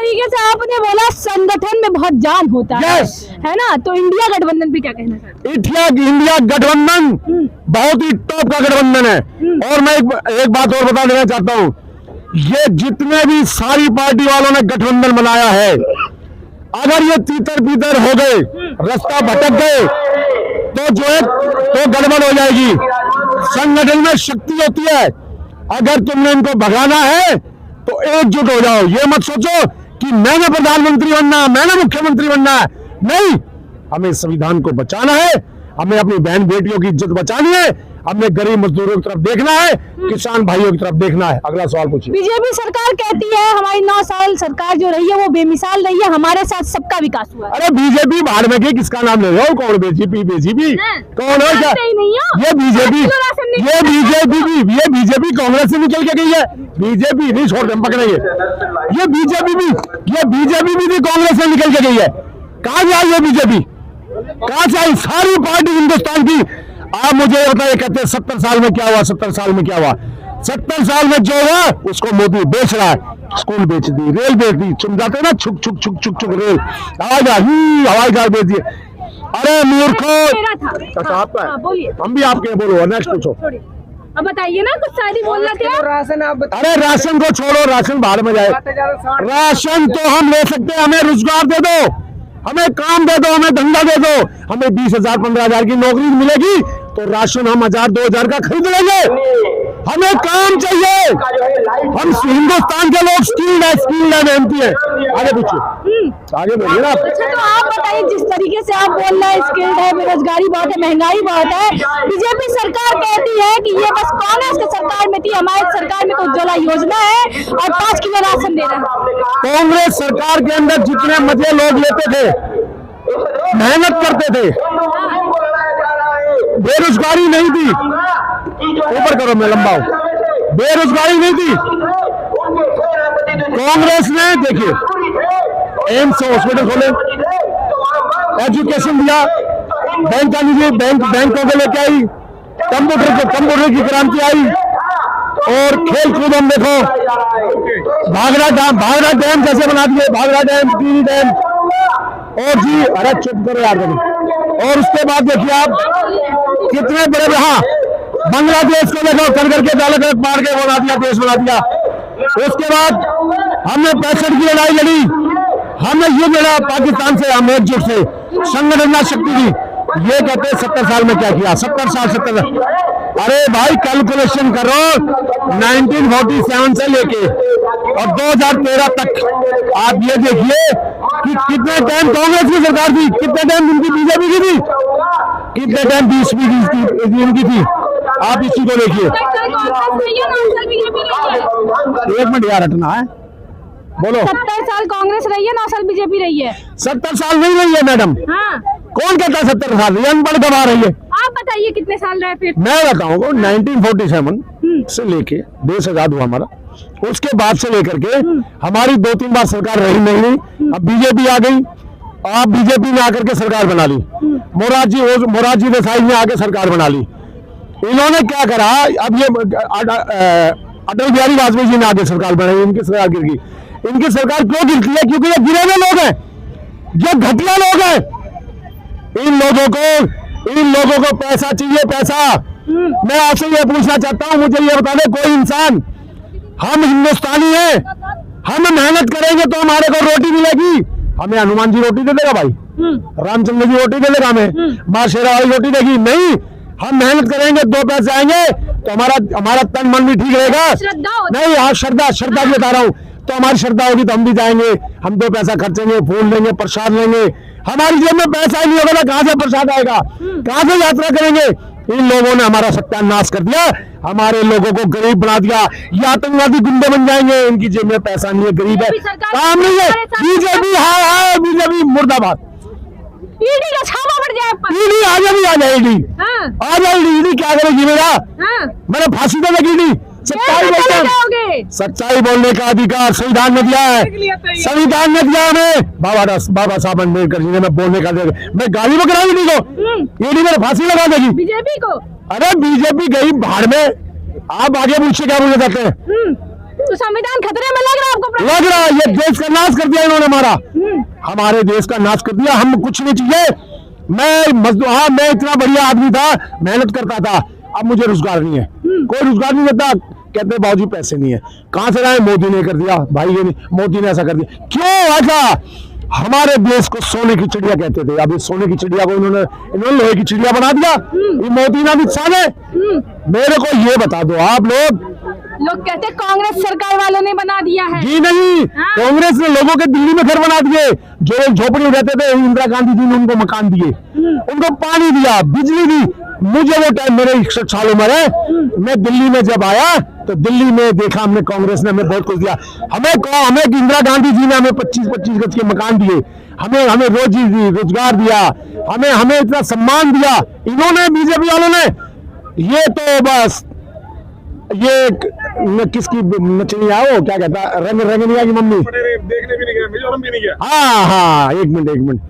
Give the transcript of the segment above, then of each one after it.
तरीके से आपने बोला संगठन में बहुत जान होता है ना, तो इंडिया गठबंधन पे क्या कहना चाहते हैं? इंडिया गठबंधन बहुत ही टॉप का गठबंधन है। और मैं एक बात और बता देना चाहता हूँ, ये जितने भी सारी पार्टी वालों ने गठबंधन बनाया है, अगर ये तीतर बीतर हो गए, रास्ता भटक गए, तो जो है तो गड़बड़ हो जाएगी। संगठन में शक्ति होती है, अगर तुमने इनको भगाना है तो एकजुट हो जाओ। ये मत सोचो कि मैंने प्रधानमंत्री बनना, मैंने मुख्यमंत्री बनना है, नहीं, हमें संविधान को बचाना है, हमें अपनी बहन बेटियों की इज्जत बचानी है, हमें गरीब मजदूरों की तरफ देखना है, किसान भाइयों की तरफ देखना है। अगला सवाल पूछिए। बीजेपी सरकार कहती है हमारी 9 साल सरकार जो रही है वो बेमिसाल रही है, हमारे साथ सबका विकास हुआ है। अरे बीजेपी बाहर में गई, किसका नाम ले रहे हो? कौन बीजेपी? कौन है क्या? ये बीजेपी कांग्रेस से निकल के गई है। बीजेपी नहीं, छोड़ दे पकड़ेंगे। ये बीजेपी भी कांग्रेस से निकल के गई है। कहाँ से आई है बीजेपी? कहाँ से आई? सारी पार्टी हिंदुस्तान की। आप मुझे बताइए, कहते हैं 70 साल में क्या हुआ, 70 साल में क्या हुआ? 70 साल में जो हुआ उसको मोदी बेच रहा है। स्कूल बेच दी, रेल बेच दी, चुम जाते ना, छुक छुक छुक छुक छुक रेल, हवाई जहाज बेच दिए। अरे मूर्खों, अच्छा आपका है, हम भी आपके, बोलो नेक्स्ट पूछो। अब बताइए ना, कुछ शायरी बोल रहे थे राशन। आप अरे राशन को छोड़ो, राशन बाहर में जाए। राशन तो हम ले सकते हैं, हमें रोजगार दे दो, हमें काम दे दो, हमें धंधा दे दो, हमें 20,000 15,000 की नौकरी मिलेगी तो राशन हम 1,000 2,000 का खरीद लेंगे। हमें काम चाहिए, हम हिंदुस्तान के लोग स्किल्ड है, मेहनती है। आगे पूछिए, आगे बोलिए ना। अच्छा तो आप बताइए, जिस तरीके से आप बोल रहे हैं स्किल्ड है, बेरोजगारी बहुत है, महंगाई बहुत है, बीजेपी सरकार कहती है कि ये बस कांग्रेस की सरकार में थी, हमारी सरकार में तो उज्ज्वला योजना है और 5 किलो राशन दे रहे हैं। कांग्रेस सरकार के अंदर जितने मजे लोग लेते थे, मेहनत करते थे, बेरोजगारी नहीं थी, ऊपर करो मैं लंबा हूं, बेरोजगारी नहीं थी। कांग्रेस ने देखिए एम्स हॉस्पिटल खोले, एजुकेशन दिया, बैंक का निजी बैंकों को लेके आई, कंप्यूटर की क्रांति आई, और खेल कूद हम देखो, भागरा डैम कैसे बना दिए, भागरा डैम, टीरी डैम, और जी अरे चुप करो यार कभी। और उसके बाद देखिए आप कितने बड़े, हाँ बांग्लादेश को देखो, करके दाल मार के बना दिया, देश बना दिया। उसके बाद हमने 65 की लड़ाई लड़ी, हमने ये लड़ा पाकिस्तान से, हम एकजुट से, संगठन शक्ति की। ये कहते हैं 70 साल में क्या किया, 70 साल। अरे भाई कैलकुलेशन करो, 1947 से लेके और 2013 तक आप ये देखिए कि कितने टाइम कांग्रेस की सरकार थी, कितने टाइम इनकी बीजेपी की थी, कितने टाइम बीजेपी की इनकी थी। आप इसी को देखिए। 1 मिनट यार, हटना है, बोलो। 70 साल कांग्रेस रही है, 9 साल बीजेपी रही है। 70 साल नहीं रही है मैडम। हाँ। कौन कहता है 70 साल? अनपढ़ दबा रही है। आप बताइए कितने साल रहे फिर? मैं बताऊंगा, 1947 से लेके देश आजाद हुआ हमारा, उसके बाद से लेकर के हमारी 2-3 बार सरकार रही नहीं। अब बीजेपी आ गई, आप बीजेपी ने आकर के सरकार बना ली, मोरारजी देसाई ने आके सरकार बना ली। इन्होंने क्या करा, अब ये अटल बिहारी वाजपेयी जी ने आगे सरकार बनाई, इनकी सरकार गिर गई। इनकी सरकार क्यों गिरती है? क्योंकि ये गिरे हुए लोग हैं, ये घटिया लोग हैं। इन लोगों को पैसा चाहिए, पैसा। मैं आपसे ये पूछना चाहता हूं, मुझे ये बता दे कोई इंसान, हम हिंदुस्तानी हैं, हम मेहनत करेंगे तो हमारे को रोटी मिलेगी। हमें हनुमान जी रोटी दे देगा भाई, रामचंद्र जी रोटी दे देगा, हमें माँ शेरा वाली रोटी देगी? नहीं, हम मेहनत करेंगे, 2 पैसे आएंगे तो हमारा तन मन भी ठीक रहेगा। नहीं, आप श्रद्धा बता रहा हूँ, तो हमारी श्रद्धा होगी तो हम भी जाएंगे, हम 2 पैसा खर्चेंगे, फूल लेंगे, प्रसाद लेंगे। हमारी जेब में पैसा ही नहीं होगा, कहाँ से प्रसाद आएगा, कहाँ से यात्रा करेंगे? इन लोगों ने हमारा सत्यानाश कर दिया, हमारे लोगों को गरीब बना दिया, ये आतंकवादी गुंडे बन जाएंगे, इनकी जेब में पैसा नहीं है, गरीब है, काम नहीं है। बीजेपी हाय बीजेपी मुर्दाबाद। ईडी का छापा पड़ जाए पर। ईडी आ जाए, ईडी आ जाए, ईडी क्या करेगी मेरा? मैंने फांसी दे देगी ईडी। सच्चाई बोलने का अधिकार संविधान ने दिया है, संविधान ने दिया हमें। बाबा साहब अम्बेडकर जी ने मैं बोलने का दिया, मैं गाली में कराऊंगी ईडी को, ईडी मेरे फांसी लगा देगी बीजेपी को। अरे बीजेपी गई बाहर में, आप आगे पूछिए क्या बोलना चाहते हैं? तो संविधान खतरे में लग रहा है आपको? लग रहा है, ये देश का नाश कर दिया इन्होंने हमारा, हमारे देश का नाश कर दिया। हम कुछ नहीं चाहिए, मैं मजदूर, हाँ मैं इतना बढ़िया आदमी था, मेहनत करता था, अब मुझे रोजगार नहीं है, कोई रोजगार नहीं देता, कहते बाबूजी पैसे नहीं है, कहां से लाए? मोदी ने कर दिया भाई, ये नहीं, मोदी ने ऐसा कर दिया। क्यों ऐसा? हमारे देश को सोने की चिड़िया कहते थे, अब इस सोने की चिड़िया को इन्होंने लोहे की चिड़िया बना दिया। ये मोदी ना भी साले, मेरे को ये बता दो आप लोग कहते हैं कांग्रेस सरकार वालों ने बना दिया है। जी नहीं, कांग्रेस ने लोगों के दिल्ली में घर बना दिए, जो लोग झोपड़ी में रहते थे, इंदिरा गांधी जी ने उनको मकान दिए, उनको पानी दिया, बिजली दी। मुझे वो टाइम, मेरे 61 साल उम्र है, मैं दिल्ली में जब आया तो दिल्ली में देखा हमने, कांग्रेस ने हमें बहुत कुछ दिया। हमें इंदिरा गांधी जी ने हमें 25-25 गज के मकान दिए, हमें रोजी दी, रोजगार दिया, हमें इतना सम्मान दिया। इन्होंने, बीजेपी वालों ने, ये तो बस ये किसकी नचनिया, वो क्या कहता, रंगनिया की मम्मी, देखने भी नहीं गया, मिजोरम भी नहीं गया। हाँ, एक मिनट,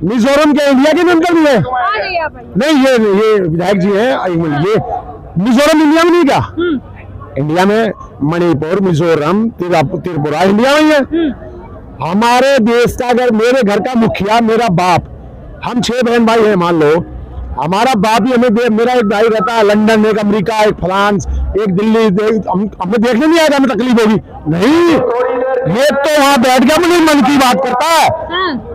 मिजोरम के इंडिया के अंदर भी है? नहीं, ये विधायक जी हैं, एक मिनट, ये मिजोरम इंडिया में नहीं क्या? इंडिया में मणिपुर, मिजोरम, त्रिपुरा इंडिया में ही है। हमारे देश का, अगर मेरे घर का मुखिया मेरा बाप, हम 6 बहन भाई हैं, मान लो हमारा बाप ही हमें मेरा एक भाई रहता है लंदन, एक अमेरिका, एक फ्रांस, एक दिल्ली, हमें देखने नहीं आएगा, हमें तकलीफ होगी नहीं, ये तो वहां बैठ गया, मुझे मन की बात करता है,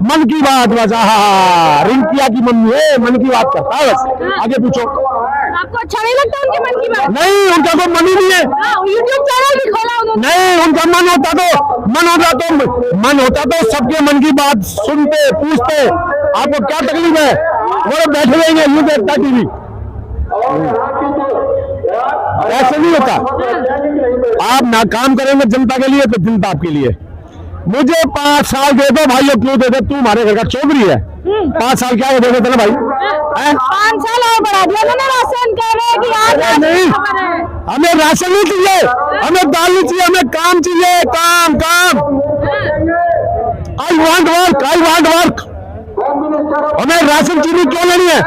मन की बात बस। हाँ, रिंकिया की मम्मी है, मन की बात करता है बस। आगे पूछो। आपको अच्छा नहीं लगता उनके मन की बात? नहीं, उनका कोई मन ही नहीं है। यूट्यूब चैनल भी खोला उन्होंने। नहीं, उनका मन होता तो सबके मन की बात सुनते, पूछते, आपको क्या तकलीफ है, वो बैठे रहेंगे यूं देखता टीवी। ऐसे नहीं होता, आप ना काम करेंगे जनता के लिए तो जनता आपके लिए। मुझे 5 साल दे दो भाइयों, क्यों दे दो, तू हमारे घर का चौधरी है, 5 साल क्या दे देते ना भाई, 5 साल और बढ़ा दिया ना राशन, कह रहे हैं कि आज नहीं, हमें राशन नहीं चाहिए, हमें दाल नहीं चाहिए, हमें काम चाहिए, काम। I want work. हमें राशन चीनी क्यों लेनी है?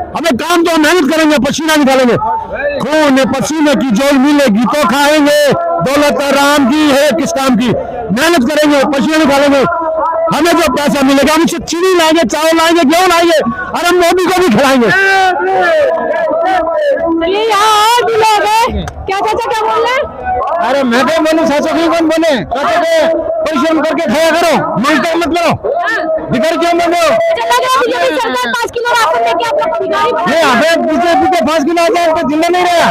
हमें काम तो मेहनत करेंगे, पसीना निकालेंगे, खून पसीने की जोल मिलेगी तो खाएंगे, दौलत राम की है, किस काम की? मेहनत करेंगे, पसीना निकालेंगे, हमें जो पैसा मिलेगा हम उससे चीनी लाएंगे, चावल लाएंगे, गेहूं लाएंगे, और हम मोदी को भी खिलाएंगे। यहाँ और भी लोग हैं, क्या चाचा क्या बोल रहे हैं? अरे मैं तो बोलूं, सासू की कौन बोले, परिश्रम करके खाया करो, मिलकर मत करो, बिगड़ क्यों बोलो? बीजेपी सरकार 5 किलो राशन देके आप लोग को भिखारी बना बीजेपी के 5 किलो आ जाए तो जिंदा नहीं रहा।